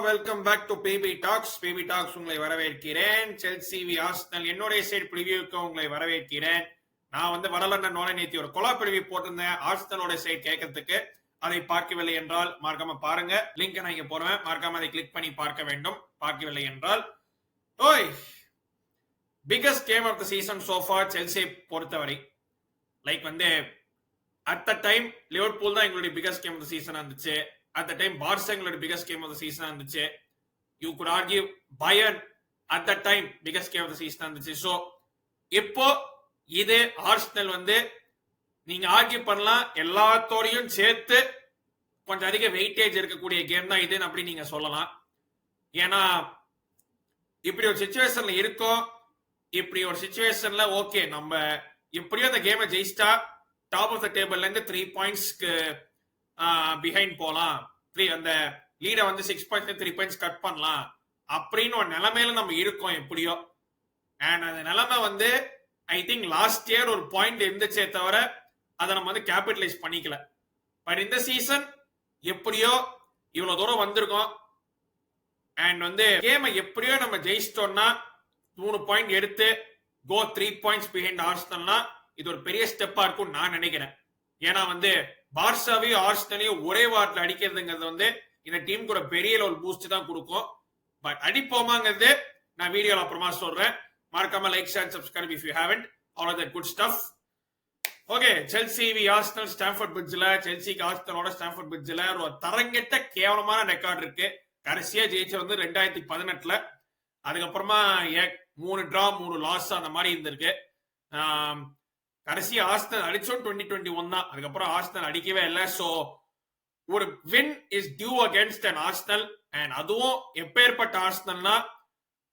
Welcome back to baby talks. Baby talks உங்களை வரவேற்கிறேன். Chelsea v Arsenal என்னுடைய side ப்ரிவியூக்கு உங்களை வரவேற்கிறேன். நான் வந்து வடலண்டன் நோலை நேத்தி ஒரு கொலா ப்ரிவியூ போட்டிருந்தேன் ஆர்சனலோட சைட் கேட்கறதுக்கு. அதை பார்க்கவில்லை என்றால் மறக்காம பாருங்க. லிங்க் நான் இங்க போடுவேன், மறக்காம அதை கிளிக் பண்ணி பார்க்க வேண்டும். பார்க்கவில்லை என்றால் our biggest game of the season so far செல்சியை பொறுத்தவரை லைக் வந்து அட் த டைம் லிவர்பூல் தான் எங்களுடைய biggest game of the season இருந்துச்சு. At the time, Barca எங்களோட biggest game of the season இருந்துச்சு. You could argue Bayern at that time biggest game of the season இருந்துச்சு. So இப்போ இது Arsenal வந்து நீங்க ஆர்கியூ பண்ணலாம், எல்லாத்தோடையும் சேர்த்து கொஞ்சம் அதிக வெயிட்டேஜ் இருக்கக்கூடிய கேம் தான் இதுன்னு அப்படி நீங்க சொல்லலாம். ஏன்னா இப்படி ஒரு சிச்சுவேஷன்ல இருக்கோம். இப்படி ஒரு சிச்சுவேஷன்ல ஓகே நம்ம எப்படியோ அந்த கேமை ஜெயிச்சிட்டா டாப் ஆஃப் த டேபிள்ல இருந்து 3 பாயிண்ட்ஸ்க்கு பிஹைண்ட் போலாம், அந்த லீடை வந்து 6 பாயிண்ட்ஸ் 3 பாயிண்ட்ஸ் கட் பண்ணலாம் அப்படின்னு ஒரு நிலைமையில நம்ம இருக்கோம் எப்படியோ. அண்ட் அந்த நிலைமை வந்து ஐ திங்க் லாஸ்ட் இயர் ஒரு பாயிண்ட் இருந்துச்சே தவிர அதை நம்ம வந்து கேபிட்டலைஸ் பண்ணிக்கல. பட் இந்த சீசன் எப்படியோ இவ்வளவு தூரம் வந்திருக்கோம். அண்ட் வந்து கேமை எப்படியோ நம்ம ஜெயிச்சிட்டோம்னா 3 பாயிண்ட் எடுத்து கோ 3 பாயிண்ட்ஸ் பிஹைண்ட் ஆர்சனல்னா இது ஒரு பெரிய ஸ்டெப்பா இருக்கும் நான் நினைக்கிறேன். ஏன்னா வந்து பார்சாவையும் ஆர்சனலையும் ஒரே வாரத்தில் அடிக்கிறதுங்கிறது வந்து இந்த டீம் கூட பெரிய ஒரு பூஸ்ட் தான் கொடுக்கும். பட் அடிப்போமாங்கிறது நான் வீடியோல அப்புறமா சொல்றேன். மறக்காம like share subscribe if you haven't all of that good stuff. Okay, Chelsea v Arsenal Stamford பிரிட்ஜ்ல, செல்சிக்கு ஆர்சனலோட ஸ்டாம்ஃபோர்ட் பிரிட்ஜ்ல ஒரு தரங்கெட்ட கேவலமான ரெக்கார்ட் இருக்கு. கடைசியா ஜெயிச்சது வந்து 2018. அதுக்கப்புறமா 3 டிரா 3 லாஸ் அந்த மாதிரி இருந்திருக்கு. கடைசி ஆர்சனல் அடிச்சோம் 2021 தான். அதுக்கப்புறம் ஆர்சனல் அடிக்கவே இல்லை. ஸோ ஒரு win is due against an Arsenal. And அதுவும் எப்பேற்பட்ட ஆர்சனல்னா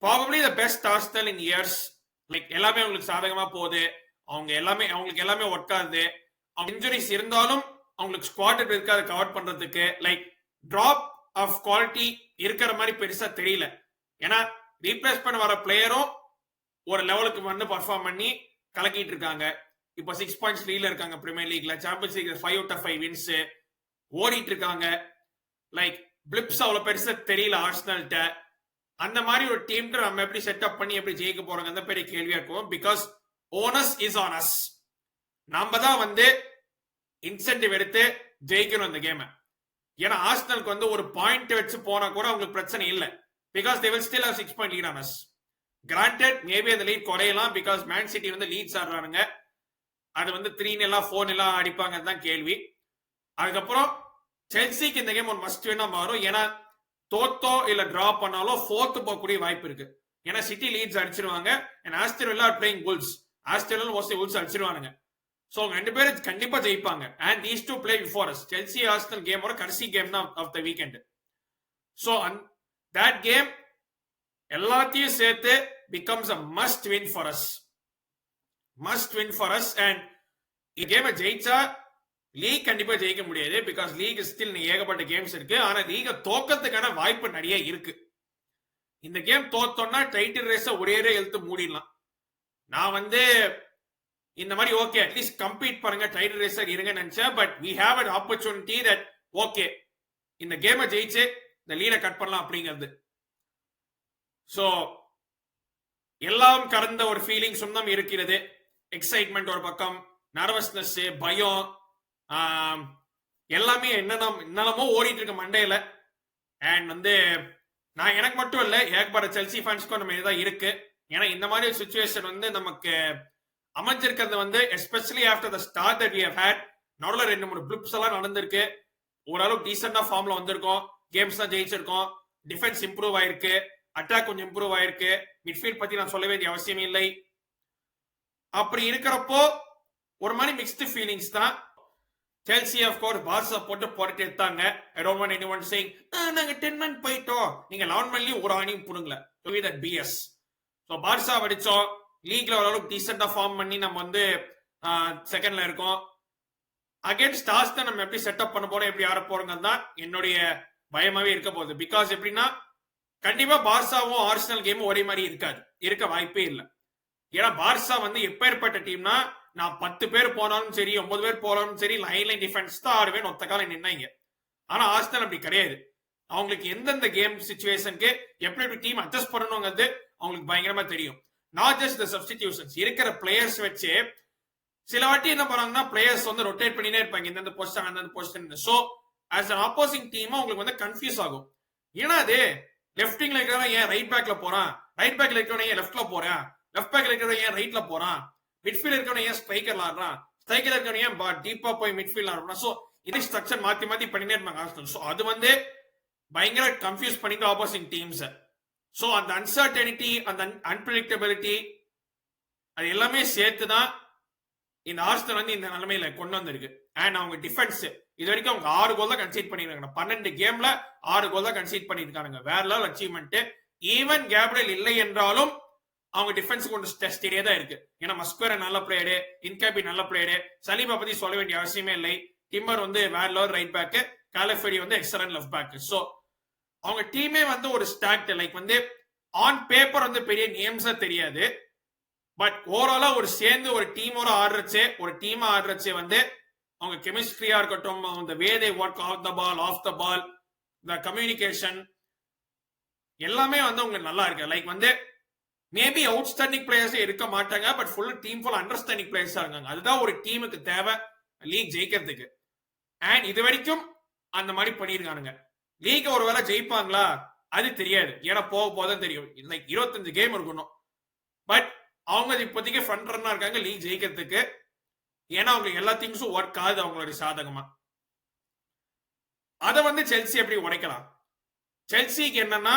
probably the best Arsenal in years. Like எல்லாமே அவங்களுக்கு சாதகமா போகுது, அவங்களுக்கு எல்லாமே ஒர்க் ஆகுது. அவங்க இன்ஜுரிஸ் இருந்தாலும் அவங்களுக்கு ஸ்குவாட் இருக்காது கவர் பண்றதுக்கு. லைக் டிராப் ஆஃப் குவாலிட்டி இருக்கிற மாதிரி பெருசா தெரியல. ஏன்னா ரீப்ளேஸ் பண்ண வர பிளேயரும் ஒரு லெவலுக்கு வந்து பர்ஃபார்ம் பண்ணி கலக்கிட்டு இருக்காங்க. இப்போ 6 பாயிண்ட்ஸ் லீட்ல இருக்காங்க பிரீமியர் லீக்ல. சாம்பியன்ஸ் லீக்ல 5 out of 5 வின்ஸ் ஓடிட்டு இருக்காங்க. லைக் பிளிப்ஸ் அவ்வளவு பெருசா தெரியல ஆர்சனல்ட்ட. அந்த மாதிரி ஒரு டீம் நம்ம எப்படி செட்டப் பண்ணி எப்படி ஜெயிக்க போறாங்க அந்த பெரிய கேள்வியா இருக்கும். Because onus is on us. நம்ம தான் வந்து இன்சென்டிவ் எடுத்து ஜெயிக்கணும் இந்த கேமை. ஏன்னா ஆர்சனலுக்கு வந்து ஒரு பாயிண்ட் வச்சு போனா கூட அவங்களுக்கு பிரச்சனை இல்லை. Because they will still have 6 point lead on us. Granted maybe அந்த லீட் குறையலாம். பிகாஸ் மேன் சிட்டி வந்து லீட்ஸ் ஆடுறானுங்க. அது வந்து 3 எல்லாம் 4 எல்லாம் அடிப்பாங்க தான் கேள்வி. அதுக்கப்புறம் செல்சிக்கு இந்த கேம் ஒரு மஸ்ட் வின்னா மாறும். ஏன்னா தோத்தோ இல்ல டிரா பண்ணாலோ 4th போகக்கூடிய வாய்ப்பு இருக்கு. ஏன்னா சிட்டி லீட்ஸ் அடிச்சிருவாங்க. Aston Villa playing Wolves. Aston mostly Wolves அடிச்சிருவானுங்க. ஸோ 2 பேரும் கண்டிப்பா ஜெயிப்பாங்க. And these two play before us. Chelsea Aston கேமோட கடைசி கேம் தான் of the weekend. So that game எல்லாத்தையும் சேர்த்து becomes a must win for us. Must win for us. And இந்த கேமை ஜெயிச்சா லீக் கண்டிப்பா ஜெயிக்க முடியாது. பிகாஸ் லீக் ஸ்டில் ஏகப்பட்ட கேம்ஸ் இருக்கு. ஆனா லீக தோக்கத்துக்கான வாய்ப்பு நிறைய இருக்கு. இந்த கேம் தோத்தோம்னா டைட்டில் ரேஸ ஒரே எழுத்து மூடிடலாம். நான் வந்து இந்த மாதிரி ஓகே அட்லீஸ்ட் கம்பீட் பண்ணுங்க, டைட்டில் ரேஸர் இருங்க நினைச்சேன். But we have an opportunity that okay இந்த கேமை ஜெயிச்சு இந்த லீடை கட் பண்ணலாம் அப்படிங்கிறது. ஸோ எல்லாம் கறந்த ஒரு ஃபீலிங்ஸும் தான் இருக்கிறது. எக்ஸைட்மெண்ட் ஒரு பக்கம், நர்வஸ்னஸ், பயம், எல்லாமே என்னென்னமோ ஓடிட்டு இருக்க மண்டையில. அண்ட் வந்து நான் எனக்கு மட்டும் இல்லை, ஏகப்பட்ட செல்சி ஃபேன்ஸ்க்கும் நம்ம இதுதான் இருக்கு. ஏன்னா இந்த மாதிரி சுச்சுவேஷன் வந்து நமக்கு அமைஞ்சிருக்கிறது வந்து especially after the start that we have had. நடுவில் 2-3 பிளிப்ஸ் எல்லாம் நடந்திருக்கு. ஓரளவுக்கு டீசெண்டா ஃபார்ம்ல வந்திருக்கோம். கேம்ஸ் தான் ஜெயிச்சிருக்கோம். டிஃபென்ஸ் இம்ப்ரூவ் ஆயிருக்கு. அட்டாக் கொஞ்சம் இம்ப்ரூவ் ஆயிருக்கு. மிட்ஃபீல்ட் பத்தி நான் சொல்ல வேண்டிய அவசியம் இல்லை. அப்படி இருக்கிறப்போ ஒரு மாதிரி மிக்ஸ்டு ஃபீலிங்ஸ் தான். செல்சி ஆஃப் கோர்ஸ் பார்சா போட்டு எடுத்தாங்க. I don't want anyone saying நாங்க 10 man போயிட்டோம், நீங்க 11 manலயும் ஒரு ஆணியும் புடுங்கல. To be that BS. So Barca அடிச்சோம். லீக்ல ஓரளவுக்கு டீசெண்டா ஃபார்ம் பண்ணி நம்ம வந்து செகண்ட்ல இருக்கோம். அகைன்ஸ்ட் ஆஸ்டன் நம்ம எப்படி செட்டப் பண்ண போறோம், எப்படி ஆட போறோங்க தான் என்னுடைய பயமாவே இருக்க போகுது. பிகாஸ் எப்படின்னா கண்டிப்பா பார்சாவும் ஆர்சனல் கேமும் ஒரே மாதிரி இருக்க வாய்ப்பே இல்லை. ஏன்னா பார்சா வந்து எப்பேற்பட்ட டீம்னா நான் 10 பேர் போனாலும் சரி 9 பேர் போனாலும் சரி லைன் டிஃபென்ஸ் தான் ஆடுவேன் ஒத்த காலம் நின்னாங்க. ஆனா ஆர்சனல் அப்படி கிடையாது. அவங்களுக்கு எந்தெந்த கேம் சிச்சுவேஷனுக்கு எப்படி டீம் அட்ஜஸ்ட் பண்ணணுங்கிறது அவங்களுக்கு பயங்கரமா தெரியும். நாட் ஜஸ்ட் த சப்ஸ்டிடியூஷன்ஸ், இருக்கிற பிளேயர்ஸ் வச்சு சில வாட்டி என்ன பண்ணாங்கன்னா பிளேயர்ஸ் வந்து ரொட்டேட் பண்ணினே இருப்பாங்க இந்தந்த பொசிஷன் அந்தந்த position. So as an opposing team உங்களுக்கு வந்து கன்ஃபியூஸ் ஆகும். ஏன்னா அது லெஃப்ட் விங்ல இருக்கிறவன் ஏன் ரைட் பேக்ல போறான், ரைட் பேக்ல இருக்கிறவன் ஏன் லெஃப்ட்ல போறான், லெஃப்ட் பேக்ல இருக்கிறவன் ஏன் ரைட்ல போறான், மிட்ஃபீல்ட் இருக்கிறவன் ஏன் ஸ்ட்ரைக்கர்ல ஆடுறான், ஸ்ட்ரைக்கர் இருக்கிறவன் ஏன் டீப்பா போய் மிட்ஃபீல்ட் ஆடுறான். சோ இதே ஸ்ட்ரக்சர் மாத்தி மாத்தி பண்ணினே இருப்பாங்க ஆர்சனல். சோ அது வந்து பயங்கர கன்ஃபியூஸ் பண்ணிட்டு ஆப்போசிங் டீம்ஸ். சோ அந்த அன்சர்டனிட்டி, அந்த அன்பிரடிக்டபிலிட்டி, அது எல்லாமே சேர்த்துதான் இந்த ஆர்சனல் வந்து இந்த நிலைமையில கொண்டு வந்திருக்கு. அண்ட் அவங்க டிஃபென்ஸ் இது வரைக்கும் அவங்க 6 கோல் தான் கன்சீட் பண்ணிருக்காங்க. 12 கேம்ல 6 கோல் தான் கன்சீட் பண்ணிருக்காங்க. வேற லெவல் அச்சீவ்மெண்ட். ஈவன் கேப்ரியல் இல்லை என்றாலும் அவங்க டிஃபென்ஸ் கொஞ்சம் டெஸ்டியே தான் இருக்கு. ஏன்னா மஸ்குவேரா நல்ல பிளேயரு, இன்கேபி நல்ல பிளேயரு, சலீபா பத்தி சொல்ல வேண்டிய அவசியமே இல்லை. டிம்மர் வந்து வேற லெவல் ரைட் பேக், காலிஃபெரி வந்து எக்ஸலன்ட் லெஃப்ட் பேக். சோ அவங்க டீமே வந்து ஒரு ஸ்டாக்ட் லைக் வந்து ஆன் பேப்பர் வந்து பெரிய நேம்ஸா தெரியாது. பட் ஓவராலா ஒரு சேர்ந்து ஒரு டீமோட ஆடுறச்சே, ஒரு டீமா ஆடுறச்சே வந்து அவங்க கெமிஸ்ட்ரியா இருக்கட்டும், அந்த way they work off the ball, off the ball, the communication எல்லாமே வந்து உங்களுக்கு நல்லா இருக்கு. லைக் வந்து மேபி அவுட்ஸ்டாண்டிங் பிளேயர்ஸே இருக்க மாட்டாங்க, but full team full understanding பிளேயர்ஸா இருக்காங்க. அதுதான் ஒரு டீமுக்கு தேவை லீக் ஜெயிக்கிறதுக்கு. அண்ட் இது வரைக்கும் அந்த மாதிரி பண்ணிருக்கானுங்க. லீக் ஒருவேளை ஜெயிப்பாங்களா அது தெரியாது, ஏன்னா போக போதான் தெரியும். லைக் 25 கேம் இருக்கணும். பட் அவங்க இப்போதைக்கு ஃப்ரண்ட் ரன்னா இருக்காங்க லீக் ஜெயிக்கிறதுக்கு. ஏன்னா அவங்களுக்கு எல்லா திங்ஸும் ஒர்க் ஆகுது அவங்களுடைய சாதகமா. அதை வந்து செல்சி எப்படி உடைக்கலாம்? செல்சிக்கு என்னன்னா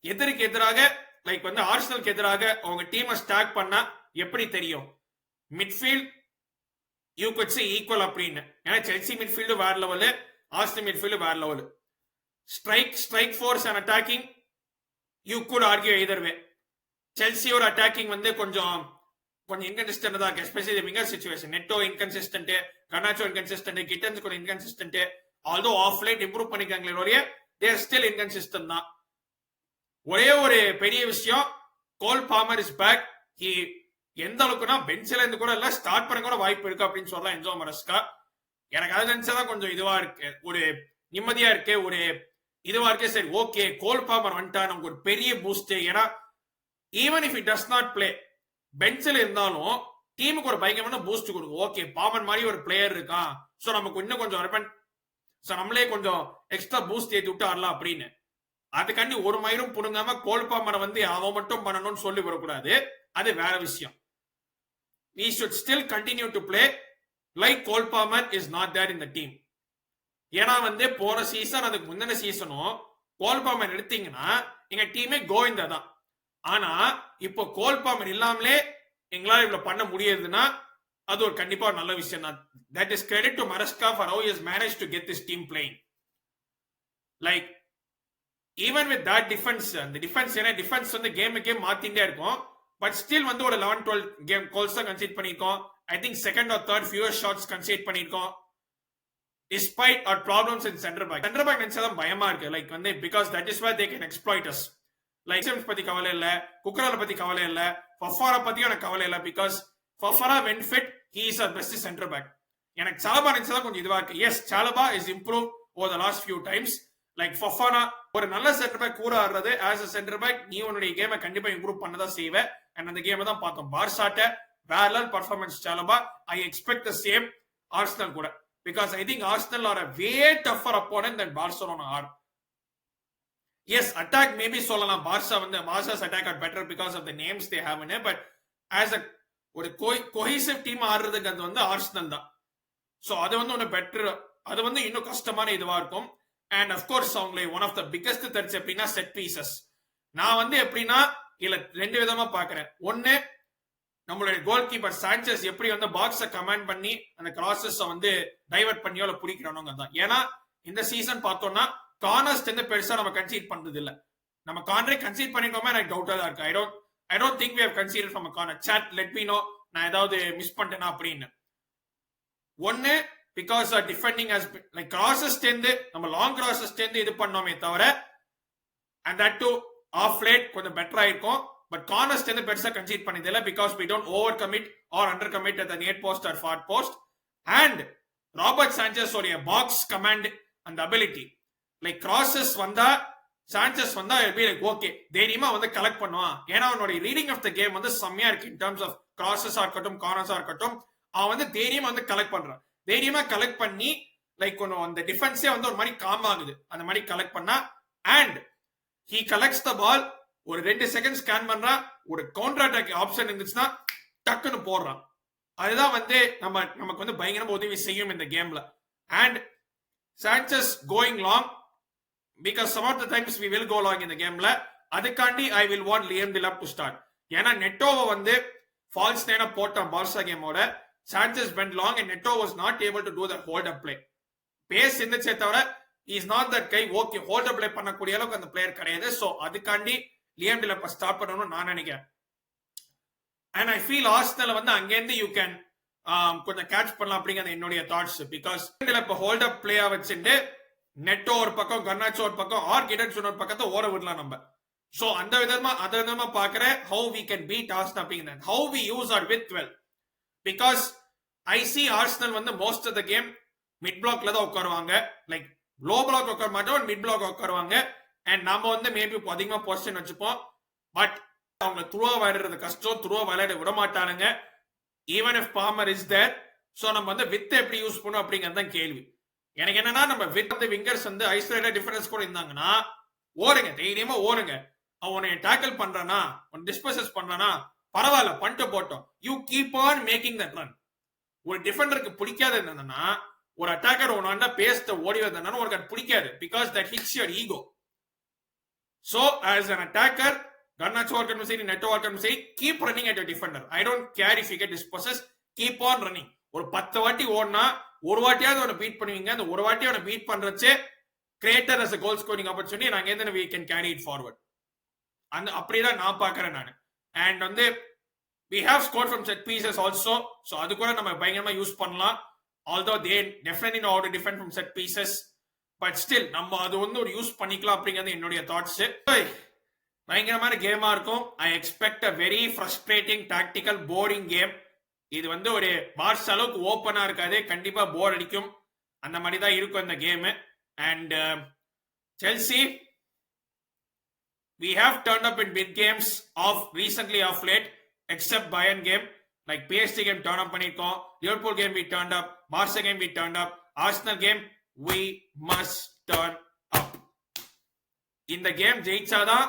எதிருக்கு எதிராக லைக் வந்து ஆர்சனலுக்கு எதிராக அவங்க டீமை ஸ்டாக் பண்ணா எப்படி தெரியும்? Midfield you could say equal அப்படின்னு. ஏன்னா செல்சி மிட்ஃபீல்டு வேற லெவலு, ஆர்சனல் மிட்ஃபீல்டு வேற level. Strike force and attacking you could argue either way. செல்சியோட அட்டாக்கிங் வந்து கொஞ்சம் இன்கன்சிஸ்டன்ட் தான் இருக்கு. Especially winger situation. Neto inconsistent, Garnacho inconsistent, Gittens கூட inconsistent. Although of late improve பண்ணிருக்காங்களே ஒழிய தே ஆர் ஸ்டில் இன்கன்சிஸ்டன்ட் தான். ஒரே ஒரு பெரிய விஷயம், கோல் பாமர் இஸ் பேக். எந்த அளவுக்குன்னா பெஞ்சில இருந்து கூட இல்ல, ஸ்டார்ட் பண்ண கூட வாய்ப்பு இருக்கு அப்படின்னு சொல்லலாம் என்சோ மரஸ்கா. எனக்கு அது நினைச்சாதான் கொஞ்சம் இதுவா இருக்கு, ஒரு நிம்மதியா இருக்கு, ஒரு இதுவா இருக்கு. சரி ஓகே கோல் பாமர் வந்துட்டா நமக்கு ஒரு பெரிய பூஸ்ட். ஏன்னா even if it does not play, பெஞ்சில் இருந்தாலும் டீமுக்கு ஒரு பயங்கரமான பூஸ்ட் கொடுக்கும். ஓகே பாமர் மாதிரி ஒரு பிளேயர் இருக்கான், சோ நமக்கு இன்னும் கொஞ்சம் நம்மளே கொஞ்சம் எக்ஸ்ட்ரா பூஸ்ட் ஏற்றி விட்டு ஆடலாம் அப்படின்னு. அதுக்காண்டி ஒரு மயிரும் புடுங்காம கோல் பாமரை வந்து அவன் மட்டும் பண்ணணும்னு சொல்லி வரக்கூடாது, அது வேற விஷயம். We should still continue to play like Cole Palmer is not there in the team. ஏன்னா வந்து போற சீசன் அதுக்கு முந்தின சீசனும் கோல் பாமர் எடுத்தீங்கன்னா எங்க டீமே கோவிந்தா தான். ஆனா இப்போ கோல் பாமர் இல்லாமலே எங்களால இவ்வளவு பண்ண முடியுதுன்னா அது ஒரு கண்டிப்பா நல்ல விஷயம் தான். That is credit to Maresca for how he has managed to get this team playing. Like even with that defense, the defense ஏன்னா டிஃபென்ஸ் வந்து கேம் மாத்திட்டே இருக்கும். பட் ஸ்டில் வந்து ஒரு 11-12 கேம் கோல்ஸ் தான் கன்சீட் பண்ணிருக்கோம். I think second or third fewer shots conceded பண்ணிருக்கோம். Despite our problems in center back நினைச்சாதான் பயமா இருக்கு. லைக் வந்து because that is where they can exploit us. Like James பத்தி கவலை இல்ல, குக்கரால பத்தி கவலை இல்ல, ஃபஃபாரா பத்தியும் எனக்கு கவலை இல்ல. பிகாஸ் ஃபஃபாரா when fit he is our best center back. எனக்கு சாலபா நினைச்சாதான் கொஞ்சம் இதுவா இருக்கு. Yes Chalobah is improved over the last few times. Like Fofana ஒரு நல்ல சென்டர் பேக் கூட ஆடுறது. ஆஸ் அ சென்டர் பேக் நீ உன்னுடைய கேமை கண்டிப்பா இம்ப்ரூவ் பண்ணதான் செய்வ. அண்ட் அந்த கேமை தான் பார்த்தோம். பார்சாட்ட வேற level performance Chalobah. I expect the same Arsenal கூட. Because I think Arsenal are a way tougher opponent than Barcelona are. Yes, attack maybe சொல்லலாம். Barca's attack are better because of the names they have in it. But as a ஒரு cohesive team ஆடுறதுக்கு வந்து Arsenal தான். So அது வந்து ஒன்று better, அது வந்து இன்னும் கஷ்டமான இதுவா இருக்கும். அண்ட் அஃப்கோர்ஸ் அவங்களை one of the biggest threats எப்படின்னா செட் பீசஸ். நான் வந்து எப்படின்னா இல்ல ரெண்டு விதமா பாக்குறேன். ஒன்னு நம்மளுடைய கோல் கீப்பர் சாnchez எப்படி வந்து பாக்ஸை கமாண்ட் பண்ணி அந்த கிராசஸ் வந்து டைவர்ட் பண்ணியோ இல்ல பிடிக்கிறோம் தான். ஏன்னா இந்த சீசன் பார்த்தோம்னா கார்னர்ஸ் வந்து பெருசா நம்ம கன்சீட் பண்றது இல்ல. நம்ம கார்னரே கன்சீட் பண்ணிக்கோமே எனக்கு டவுட்டா தான் இருக்கு. I don't think we have conceded from a corner. Chat let me know நான் ஏதாவது மிஸ் பண்ணிட்டேனா அப்படின்னு. ஒன்னு because defending has like crosses தேர்ந்து நம்ம லாங் கிராசஸ் தேர்ந்து இது பண்ணோமே தவிர and that too of late கொஞ்சம் பெட்டரா இருக்கும். பட் கார்னர்ஸ் வந்து பெருசா கன்சீட் பண்ணது இல்ல because we don't over commit or under commit at the near post or far post. And Robert சாnchez உடைய பாக்ஸ் கமாண்ட் அந்த அபிலிட்டி லைக் கிராசஸ் வந்தா சான்சஸ் வந்தா லைக் ஓகே தைரியமா வந்து கலெக்ட் பண்ணுவான். ஏன்னா அவனுடைய ரீடிங் ஆஃப் த கேம் வந்து செம்மையா இருக்கு. இன் டர்ம்ஸ் ஆஃப் கிராசஸா இருக்கட்டும் கார்னர்ஸா இருக்கட்டும் அவன் வந்து தைரியமா வந்து கலெக்ட் பண்றான். தைரியமா கலெக்ட் பண்ணி லைக் ஒன்னும் அந்த டிஃபென்ஸே வந்து ஒரு மாதிரி காம் ஆகுது அந்த மாதிரி கலெக்ட் பண்ணா. அண்ட் ஹி கலெக்ட்ஸ் த பால், ஒரு 2 செகண்ட் ஸ்கேன் பண்றான், ஒரு கவுண்டர் அட்டாக் ஆப்ஷன் இருந்துச்சுன்னா டக்குன்னு போடுறான். அதுதான் வந்து நமக்கு வந்து பயங்கரமா உதவி செய்யும் இந்த கேம்ல. And chances going long because some of the times we will go long in the gameல. அதுக்காண்டி I will want Liam Delap to start. ஏன்னா நெட்டோவை வந்து ஃபால்ஸ் நைனா போட்டான் பார்சா கேமோட. Chances went long and Neto was not able to do the hold up play. Pace இருந்துச்சே தவிர is not that guy okay hold up play பண்ணக்கூடிய அளவுக்கு அந்த player கிடையாது. ஸோ அதுக்காண்டி லியம் டிலப்பை ஸ்டாப் பண்ணணும்னு நான் நினைக்கிறேன். அண்ட் ஐ ஃபீல் ஆர்சனல் வந்து அங்கேருந்து யூ கேன் கொஞ்சம் கேட்ச் பண்ணலாம் அப்படிங்கிறது என்னுடைய தாட்ஸ். பிகாஸ் டிலப்பை ஹோல்ட் அப் பிளேயா வச்சுட்டு நெட்டோ ஒரு பக்கம் கர்னாச்சோ ஒரு பக்கம் ஆர் கிடன்சன் ஒரு பக்கத்தை ஓட விடலாம் நம்ம. ஸோ அந்த விதமா பாக்குறேன் how we can beat Arsenal அப்படிங்கிறது. How we use our width well. Because I see Arsenal வந்து most of the game mid பிளாக்ல தான் உட்காருவாங்க. லைக் லோ பிளாக் உட்கார மாட்டோம், மிட் பிளாக் உட்காருவாங்க. அண்ட் நம்ம வந்து மேபி அதிகமா பொசிஷன் வச்சுப்போம். பட் அவங்க துருவா விளையாடுறது கஷ்டம், துருவா விளையாட விட மாட்டானுங்க. Even if Palmer is there. So நம்ம வந்து வித் எப்படி யூஸ் பண்ணும் அப்படிங்கிறது தான் கேள்வி. எனக்கு என்னன்னா நம்ம வித் அந்த விங்கர்ஸ் வந்து ஐசோலேட்டட் டிஃபரன்ஸ் கூட இருந்தாங்கன்னா ஓடுங்க, தைரியமா ஓடுங்க. அவனை டேக்கிள் பண்றானா, டிஸ்போசஸ் பண்றானா பரவாயில்ல, பண்ணிட்டு போட்டோம். You keep on making that run. ஒரு டிஃபெண்டருக்கு பிடிக்காது என்னன்னா ஒரு அட்டாக்கர் ஒன்னு பேஸ்ட் ஓடி வந்தாலும் உனக்கு அது பிடிக்காது. Because that hits your ego. So as an attacker, Garnacho இருக்கட்டும் சரி, நெட்டோ இருக்கட்டும் சரி, keep running at your defender. I don't care if you get dispossessed, keep on running. ஒரு 10 வாட்டி ஓடினா ஒரு வாட்டியாவது அவனை பீட் பண்ணுவீங்க. அந்த ஒரு வாட்டி அவனை பீட் பண்றச்சே creator as a goal scoring opportunity நாங்க எந்த we can carry it forward. அந்த அப்படிதான் நான் பாக்குறேன் நான். அண்ட் வந்து we have scored from set pieces also. so அது கூட நம்ம பயங்கரமா யூஸ் பண்ணலாம். although they definitely know how to defend from set pieces, but still நம்ம அது வந்து ஒரு யூஸ் பண்ணிக்கலாம் அப்படிங்கிறது என்னுடைய தாட்ஸ். பயங்கரமான கேமா இருக்கும். I expect a very frustrating tactical boring game. இது வந்து ஒரு பார்ஸ் அளவுக்கு ஓப்பனா இருக்காது, கண்டிப்பா போர் அடிக்கும். அந்த மாதிரி தான் இருக்கும் இந்த game. And Chelsea we have turned up in big games of recently of late, except Bayern game. Like PSG game turn up பண்ணிருக்கோம், Liverpool game we turned up, Barca game we turned up, Arsenal game we must turn up. இந்த game ஜெயிச்சாதான்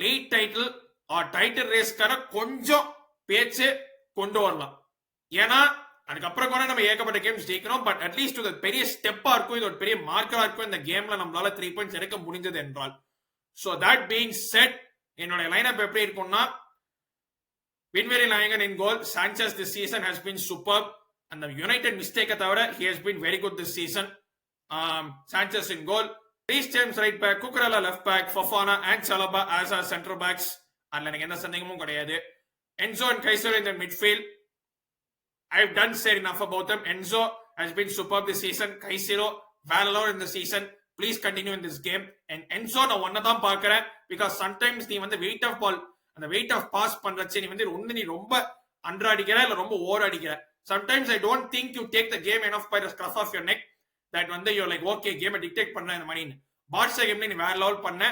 league title or title ரேஸ்க்கான கொஞ்சம் பேச்சு கொண்டு வரலாம். ஏன்னா அதுக்கப்புறம் கூட நம்ம ஏகப்பட்ட கேம்ஸ் ஜெயிக்கணும். பட் அட்லீஸ்ட் இது பெரிய ஸ்டெப்பா இருக்கும், இது ஒரு பெரிய மார்க்கரா இருக்கும் இந்த கேம்ல நம்மளால 3 பாயிண்ட்ஸ் எடுக்க முடிஞ்சது என்றால். So that being said, என்னோட லைனப் எப்படி இருக்கும்னா Winberry Laingan in goal. Sanchez this season has been superb. And the United mistake தவிர he has been very good this season. Sanchez in goal. Reece James right back, Cucurella left back, Fofana and Chalobah as our centre backs. அதுல எனக்கு எந்த சந்தேகமும் கிடையாது. Enzo and Caicedo in the midfield. I've done said enough about them. Enzo has been superb this season. Caicedo well alone in the season. Please continue in this game. And Enzo நான் ஒன்னதான் பார்க்கிறேன். Because sometimes நீ வந்து weight of ball, அந்த weight of pass பண்றச்சே நீ வந்து நீ ரொம்ப அண்டர் அடிக்கிற இல்ல ரொம்ப ஓவர் அடிக்கிற. Sometimes I don't think you take the game enough by the scruff of your neck. That வந்து you're like okay game dictate பண்ண இந்த மாதிரி. பார்சா கேம்ல நீ வேற லெவல் பண்ண.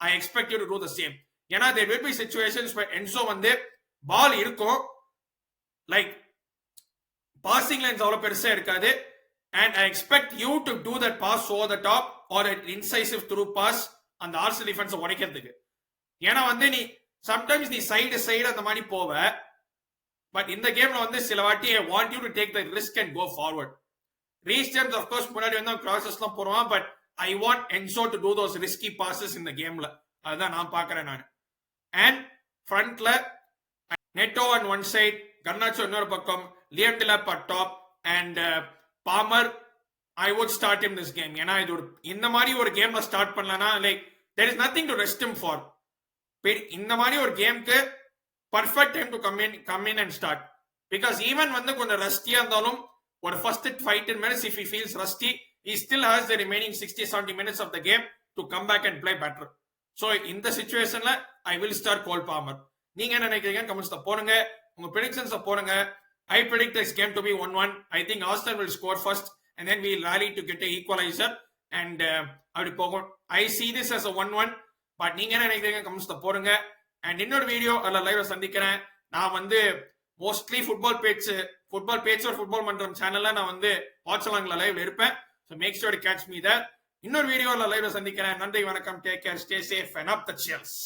I expect you to do the same. ஏன்னா there will be situations where Enzo வந்து பால் இருக்கும், like passing lines அவ்வளவு பெருசா இருக்காது. And I expect you to do that pass over the top or an incisive through pass அந்த Arsenal defence உடைக்கிறதுக்கு. ஏன்னா வந்து நீ sometimes நீ சைடு அந்த மாதிரி போவ. பட் இந்த கேம்ல வந்து சில வாட்டி I want you to take the risk and go forward. Reece James of course முன்னாடி வந்து கிராசஸ்லாம் போடுவான். But I want Enzo to do those risky passes in the gameல. அதுதான் நான் பார்க்கிறேன் நான். And frontல Neto on one side, Garnacho இன்னொரு பக்கம், Liam Delap at top, and Palmer I would start him this game. ஏன்னா இது ஒரு இந்த மாதிரி ஒரு கேம்ல ஸ்டார்ட் பண்ணலனா like there is nothing to rest him for. இந்த மாதிரி ஒரு கேம்க்கு perfect time to come in and start. Because even வந்து கொஞ்சம் ரஸ்டியா இருந்தாலும் ஒரு first 5-10 minutes if he feels rusty, he still has the remaining 60-70 minutes of the game to come back and play better. So இந்த சிச்சுவேஷன்ல I will start Cole Palmer. நீங்க என்ன நினைக்கிறீங்க கமெண்ட்ஸ்ல போடுங்க, உங்க predictions போடுங்க. I predict this game to be 1-1. I think Arsenal will score first and then we'll rally to get an equalizer. And அப்படி போகும். ஐ see this as a 1-1. But நீங்க என்ன நினைக்கிறீங்க கமெண்ட்ஸ்ல போடுங்க. அண்ட் இன்னொரு வீடியோ அல்ல லைவ்ல சந்திக்கிறேன். நான் வந்து மோஸ்ட்லி ஃபுட்பால் பேட்ஸ் ஒரு ஃபுட்பால் மன்றம் சேனல்ல நான் வந்து வாட்ஸ்அப்ல லைவ்ல இருப்பேன். So make sure to catch me there. இன்னொரு வீடியோல லைவ்ல சந்திக்கிறேன். நன்றி, வணக்கம், take care, stay safe and up the cheers.